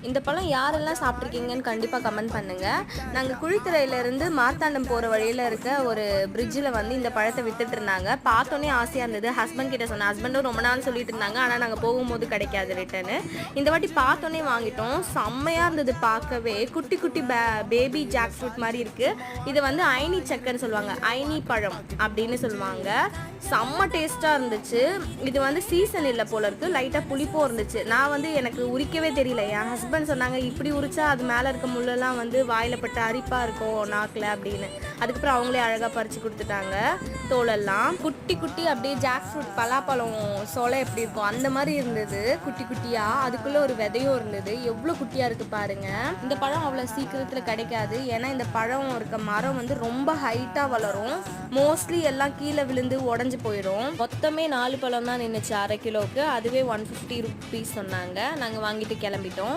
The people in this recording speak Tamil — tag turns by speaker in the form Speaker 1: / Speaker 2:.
Speaker 1: இந்த பழம் யாரெல்லாம் சாப்பிட்ருக்கீங்கன்னு கண்டிப்பாக கமெண்ட் பண்ணுங்கள். நாங்கள் குழித்துறையிலேருந்து மார்த்தாண்டம் போகிற வழியில் இருக்க ஒரு பிரிட்ஜில் வந்து இந்த பழத்தை வித்துட்டு இருந்தாங்க. பார்த்தோன்னே ஆசையாக இருந்தது. ஹஸ்பண்ட் கிட்ட சொன்னேன். ஹஸ்பண்டும் ரொம்ப நாள் சொல்லிட்டு இருந்தாங்க, ஆனால் நாங்கள் போகும்போது கிடைக்காது ரிட்டனு. இந்த வாட்டி பார்த்தோன்னே வாங்கிட்டோம். செம்மையாக இருந்தது பார்க்கவே. குட்டி குட்டி பேபி ஜாக் ஃப்ரூட் மாதிரி இருக்குது. இது வந்து ஐனி சக்கன்னு சொல்லுவாங்க, ஐனி பழம் அப்படின்னு சொல்லுவாங்க. செம்ம டேஸ்ட்டாக இருந்துச்சு. இது வந்து சீசன் இல்லை போல இருக்குது, லைட்டாக புளிப்போ இருந்துச்சு. நான் வந்து எனக்கு உரிக்கவே தெரியல. என் ஹஸ்பண்ட் சொன்னாங்க இப்படி உரிச்சா அது மேலே இருக்க முள்ளெல்லாம் வந்து வாயில் பட்டு அரிப்பாக இருக்கும் நாக்கில் அப்படின்னு. அதுக்கப்புறம் அவங்களே அழகாக பறித்து கொடுத்துட்டாங்க தோலெல்லாம். குட்டி குட்டி அப்படியே ஜாக் ஃப்ரூட் பலாப்பழம் சோளை எப்படி இருக்கும் அந்த மாதிரி இருந்தது, குட்டி குட்டியாக. அதுக்குள்ளே ஒரு விதையும் இருந்தது. எவ்வளோ குட்டியாக இருக்குது பாருங்கள். இந்த பழம் அவ்வளோ சீக்கிரத்தில் கிடைக்காது, ஏன்னா இந்த பழம் இருக்க மரம் வந்து ரொம்ப ஹைட்டாக வளரும். மோஸ்ட்லி எல்லாம் கீழே விழுந்து உடஞ்சி போயிடும். மொத்தமே 4 பழம் தான் நின்றுச்சு 1/2 கிலோவுக்கு. அதுவே 150 ருபீஸ் சொன்னாங்க. நாங்கள் வாங்கிட்டு கிளம்பிட்டோம்.